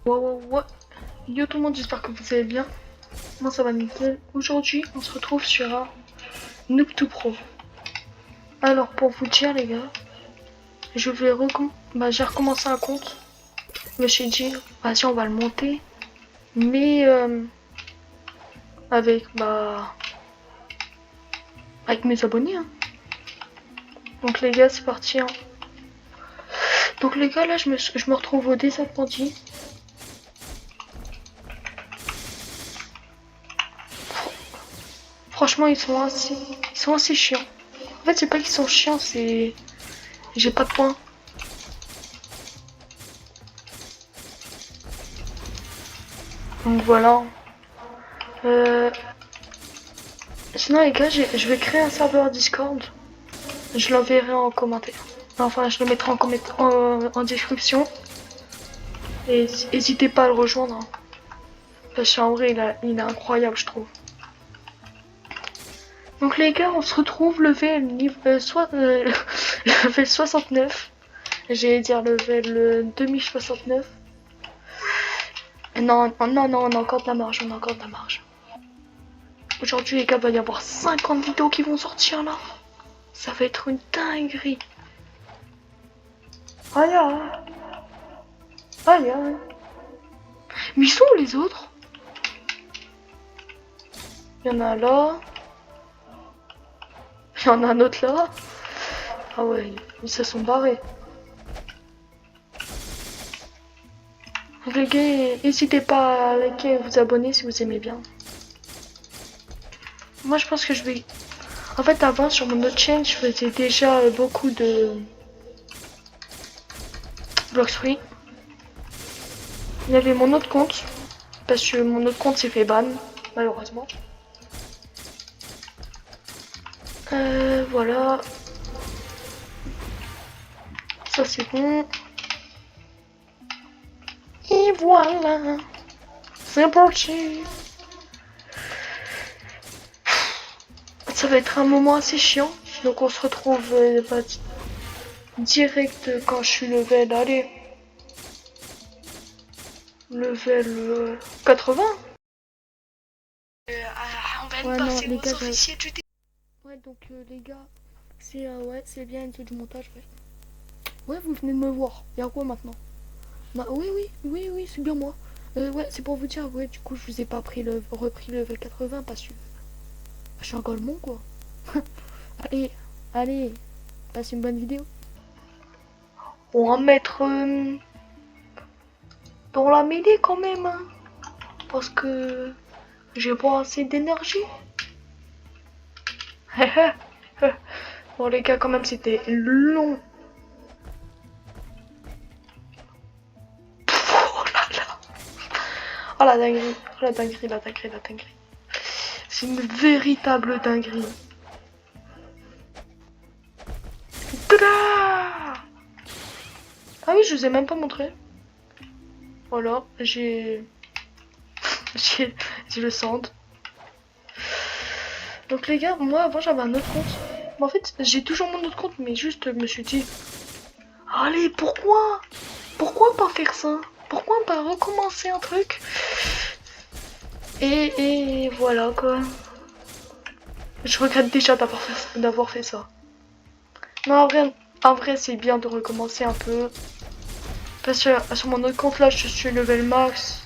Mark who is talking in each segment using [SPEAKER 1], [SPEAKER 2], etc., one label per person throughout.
[SPEAKER 1] Ouais. Yo tout le monde, j'espère que vous allez bien. Moi ça va nickel. Aujourd'hui, on se retrouve sur un Noob to Pro. Alors pour vous dire les gars, je vais j'ai recommencé un compte. Je me suis dit, vas-y on va le monter. Mais avec avec mes abonnés. Hein. Donc les gars, c'est parti. Hein. Donc les gars, là je me retrouve au désapprenti. Franchement, ils sont assez chiants. En fait, c'est pas qu'ils sont chiants, c'est j'ai pas de points. Donc voilà. Sinon les gars, je vais créer un serveur Discord. Je l'enverrai en commentaire. Enfin, je le mettrai en description. Et n'hésitez pas à le rejoindre. Hein. Parce qu'en vrai, il est incroyable, je trouve. Donc les gars, on se retrouve level level 69. J'allais dire level 2069. Non, on a encore de la marge, Aujourd'hui les gars, il va y avoir 50 vidéos qui vont sortir là. Ça va être une dinguerie. Aïe aïe. Mais ils sont où les autres? Il y en a là. Il y en a un autre là. Ah ouais, ils se sont barrés. Donc les gars, n'hésitez pas à liker et vous abonner si vous aimez bien. Moi je pense que je vais... En fait avant sur mon autre chaîne je faisais déjà beaucoup de Blox-Free. Il y avait mon autre compte. Parce que mon autre compte s'est fait ban, malheureusement. Voilà. Ça c'est bon. Et voilà. C'est parti. Ça va être un moment assez chiant. Donc on se retrouve direct quand je suis level. Allez. Level 80. On va
[SPEAKER 2] Ouais, non, les gars,
[SPEAKER 1] officiers du dé. Ouais, donc les gars, c'est bien tout du montage, ouais. Ouais, vous venez de me voir. Y'a quoi maintenant? Bah, oui, c'est bien moi. Ouais, c'est pour vous dire, ouais, du coup, je vous ai pas repris le level 80 parce que je suis un golemon, quoi. Allez, passe une bonne vidéo. On va mettre dans la mêlée quand même, hein, parce que j'ai pas assez d'énergie. Bon les gars, quand même, c'était long. Oh là là. Oh la dinguerie, la dinguerie. C'est une véritable dinguerie. Tada! Ah oui, je vous ai même pas montré. Voilà, j'ai le sand. Donc les gars, moi avant j'avais un autre compte. Mais en fait, j'ai toujours mon autre compte, mais juste je me suis dit, allez, pourquoi pas faire ça? Pourquoi pas recommencer un truc? Et voilà quoi. Je regrette déjà d'avoir fait ça. Non, en vrai c'est bien de recommencer un peu. Parce que sur mon autre compte là, je suis level max.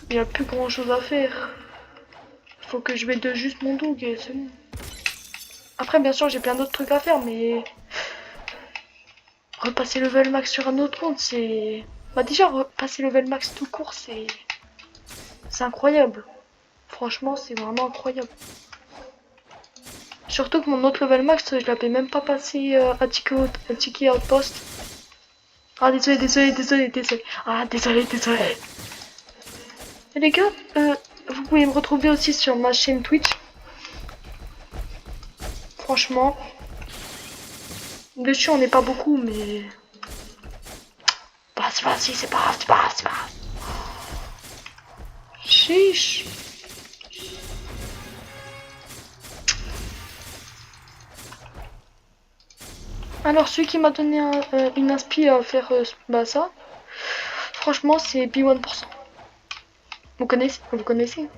[SPEAKER 1] Il n'y a plus grand chose à faire. Faut que je mette de juste mon doug et c'est bon. Après, bien sûr, j'ai plein d'autres trucs à faire, mais repasser level max sur un autre compte, c'est... Bah déjà, repasser level max tout court, c'est incroyable. Franchement, c'est vraiment incroyable. Surtout que mon autre level max, je l'avais même pas passé à Tiki Outpost. Ah, désolé. Ah, désolé. Et les gars, vous pouvez me retrouver aussi sur ma chaîne Twitch. Franchement, dessus on n'est pas beaucoup, mais... Bah, c'est pas grave. Chiche. Alors celui qui m'a donné une inspi à faire ça, Franchement, c'est B1%. Vous connaissez? Vous connaissez?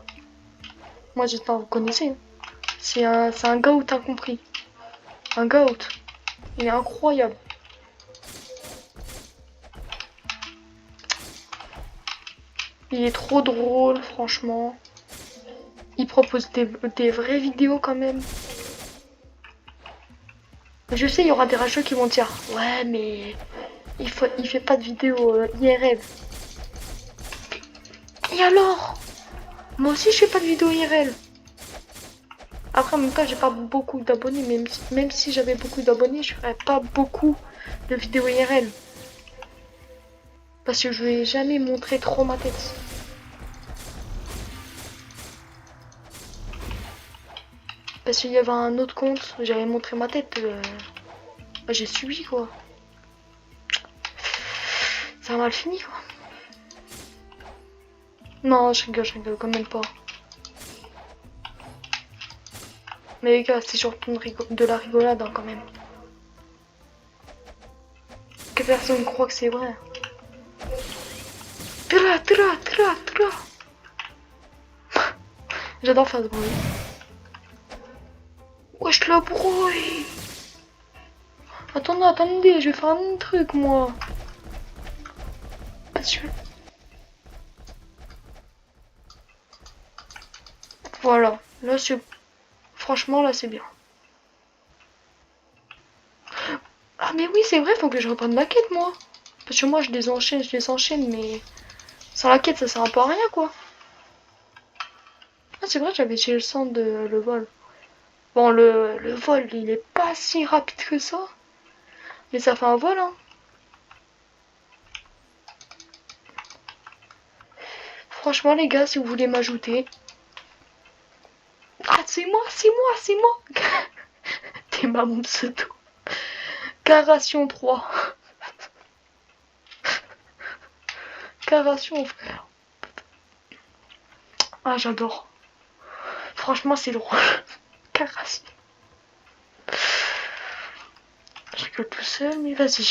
[SPEAKER 1] Moi, j'espère que vous connaissez. C'est un goat incompris. Un goat. Il est incroyable. Il est trop drôle, franchement. Il propose des vraies vidéos quand même. Je sais, il y aura des rageux qui vont dire ouais, mais il fait pas de vidéo IRL. Et alors? Moi aussi, je fais pas de vidéo IRL. Après, en même temps, j'ai pas beaucoup d'abonnés. Même si j'avais beaucoup d'abonnés, je ferais pas beaucoup de vidéos IRL. Parce que je vais jamais montrer trop ma tête. Parce qu'il y avait un autre compte, j'avais montré ma tête. Bah, j'ai subi quoi. Ça a mal fini quoi. Non, je rigole quand même pas. Mais les gars, c'est surtout de la rigolade hein, quand même. Que personne croit que c'est vrai. Tra. J'adore faire ce bruit. Wesh la brouille. Attendez, je vais faire un truc moi. Voilà, là c'est... Franchement là c'est bien. Ah mais oui c'est vrai, faut que je reprenne la quête moi. Parce que moi je les enchaîne, mais... Sans la quête ça sert un peu à rien quoi. Ah c'est vrai, j'avais chez le centre de le vol. Bon le vol il est pas si rapide que ça. Mais ça fait un vol hein. Franchement les gars, si vous voulez m'ajouter... Ah c'est moi T'es ma pseudo. Caration 3. Caration frère. Ah j'adore. Franchement c'est drôle. Caration. Je rigole tout seul mais vas-y.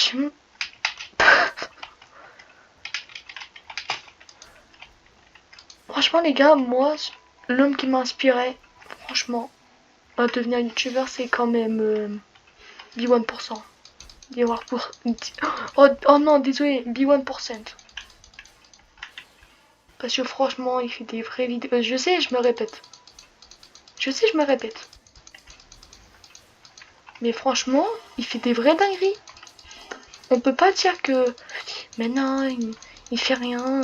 [SPEAKER 1] Franchement les gars, moi l'homme qui m'inspirait franchement à devenir youtubeur c'est quand même B1%. Oh non désolé, B1%. Parce que franchement il fait des vraies vidéos. Je sais je me répète. Mais franchement il fait des vraies dingueries. On peut pas dire que... Mais non il fait rien.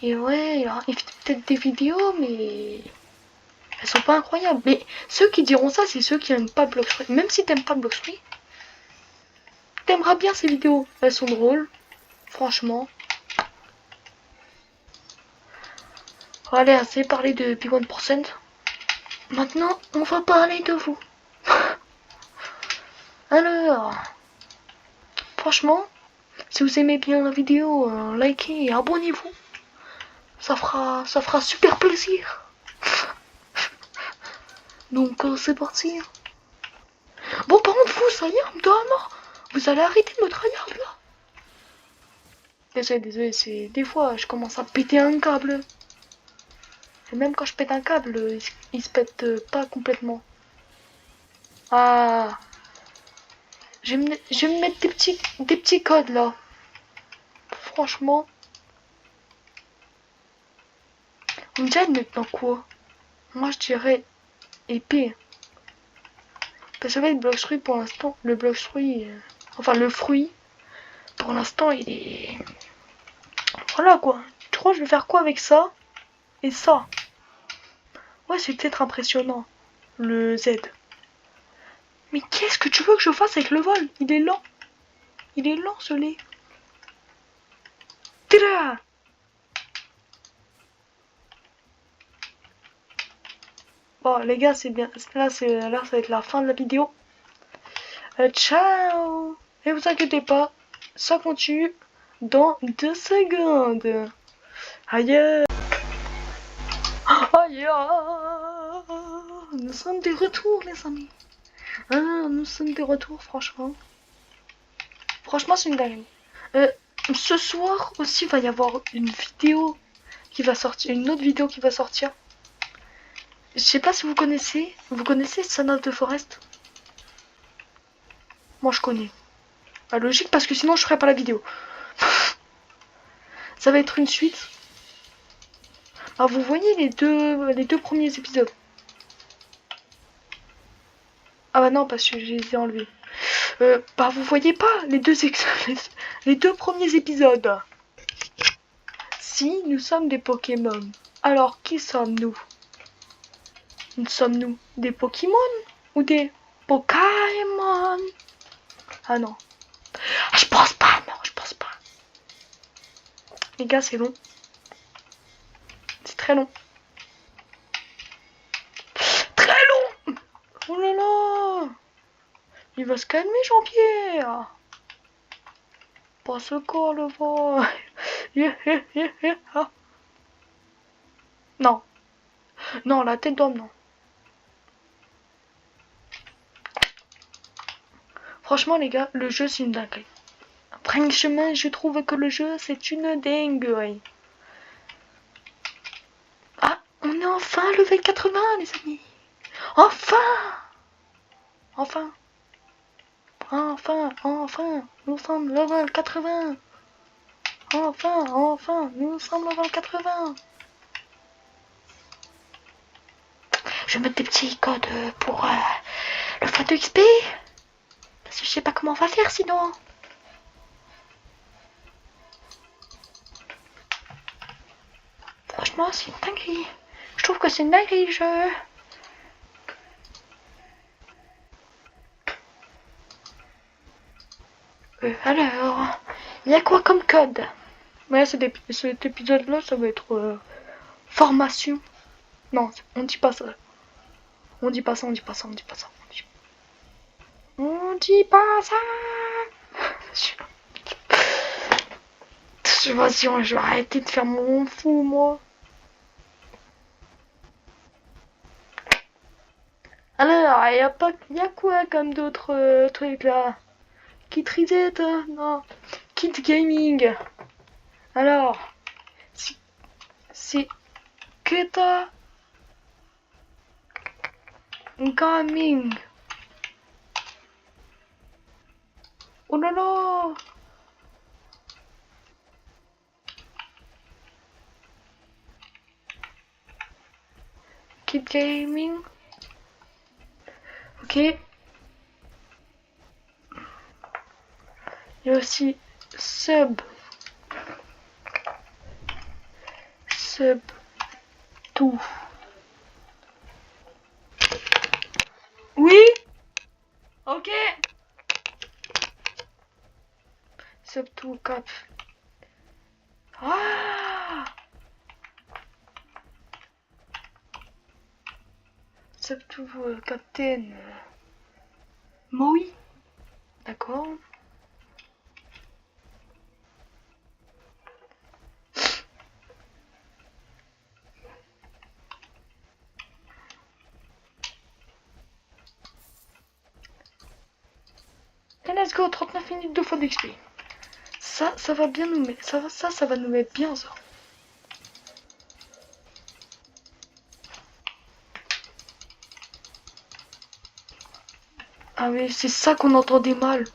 [SPEAKER 1] Et ouais il fait peut-être des vidéos mais... Elles sont pas incroyables. Mais ceux qui diront ça, c'est ceux qui aiment pas Bloxfree. Même si t'aimes pas Bloxfree, t'aimeras bien ces vidéos. Elles sont drôles. Franchement. Allez, assez parlé de B1%. Maintenant, on va parler de vous. Alors, franchement, si vous aimez bien la vidéo, likez et abonnez-vous. Ça fera super plaisir. Donc, c'est parti. Bon, par contre, vous, ça y est, vous allez arrêter de me tryhard là. Désolé, c'est des fois je commence à péter un câble. Et même quand je pète un câble, il se pète pas complètement. Ah, je vais me mettre des petits codes là. Franchement. On me dirait de mettre dans quoi? Moi je dirais épée. Parce qu'avec le Bloxfree pour l'instant, enfin le fruit, pour l'instant il est... Voilà quoi. Tu crois que je vais faire quoi avec ça? Et ça? Ouais, c'est peut-être impressionnant. Le Z. Mais qu'est-ce que tu veux que je fasse avec le vol? Il est lent. Il est lent ce lait. Tada! Bon les gars, c'est bien. Là ça va être la fin de la vidéo. Ciao! Et vous inquiétez pas, ça continue dans 2 secondes. Aïe! Aïe! Nous sommes de retour les amis. Ah, nous sommes de retour franchement. Franchement c'est une dinguerie. Ce soir aussi, il va y avoir une vidéo qui va sortir, une autre vidéo qui va sortir. Je sais pas si vous connaissez Son of the Forest? Moi je connais. Pas logique parce que sinon je ferais pas la vidéo. Ça va être une suite. Alors vous voyez les deux premiers épisodes. Ah bah non parce que je les ai enlevés. Bah vous voyez pas les deux premiers épisodes. Si nous sommes des Pokémon, alors qui sommes-nous? Sommes-nous des Pokémon ou des Pokémon? Ah non. Ah, je pense pas, non, je pense pas. Les gars, c'est long. C'est très long. Très long. Oh là là. Il va se calmer, Jean-Pierre. Pas ce corps, le vent. Non. Non, la tête d'homme, non. Franchement, les gars, le jeu, c'est une dinguerie. Franchement, je trouve que le jeu, c'est une dinguerie. Ah, on est enfin level 80, les amis. Enfin. Enfin. Enfin, enfin, nous sommes level 80. Enfin, enfin, nous sommes level 80. Je vais mettre des petits codes pour le fois de XP. Parce que je sais pas comment on va faire sinon. Franchement, c'est une dinguerie. Je trouve que c'est une dinguerie le jeu. Alors, il y a quoi comme code? Ouais, cet épisode-là, ça va être formation. Non, on dit pas ça. On dit pas ça, on dit pas ça, on dit pas ça. On dit pas ça. Je sais pas si je vais arrêter de faire mon fou, moi. Alors, y a quoi comme d'autres trucs là? Kit Reset, non. Kit Gaming. Alors, c'est Keta Gaming. Oh là là. Kit Gaming. Ok. Il y a aussi Sub 2. Oui. Ok. Sub 2 Cap. Ah. Sub 2 Captain. Maui. D'accord. Et let's go, 39 minutes de fois d'XP. Ça va bien nous mettre. Ça va nous mettre bien ça. Ah oui, c'est ça qu'on entendait mal.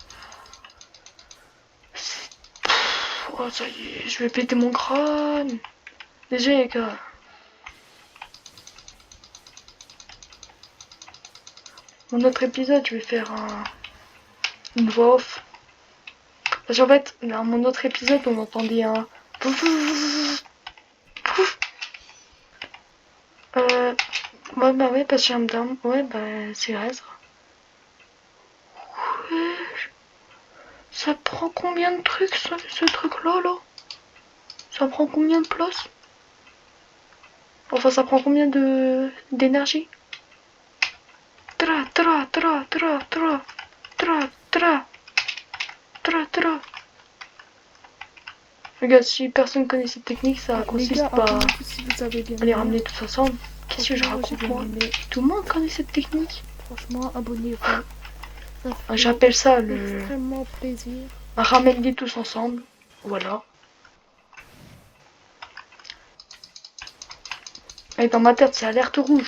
[SPEAKER 1] Oh ça y est, je vais péter mon crâne. Déjà les gars. Mon autre épisode, je vais faire une voix off. Parce qu'en fait, dans mon autre épisode, on entendait un... Ouais, bah ouais, parce que j'ai un down. Ouais, bah c'est vrai ça. Ouais. Ça prend combien de trucs, ce truc-là, là? Ça prend combien de place? Enfin, ça prend combien d'énergie? Tra, tra, tra, tra, tra, tra, tra, tra, tra. Regarde, si personne connaît cette technique, ça consiste pas
[SPEAKER 2] si vous avez bien
[SPEAKER 1] à les ramener tous ensemble. Qu'est-ce que je raconte, moi? Tout le monde connaît cette technique.
[SPEAKER 2] Franchement, abonnez-vous.
[SPEAKER 1] J'appelle ça le...
[SPEAKER 2] Extrêmement plaisir.
[SPEAKER 1] Ramène-les tous ensemble. Voilà. Et dans ma tête, c'est alerte rouge.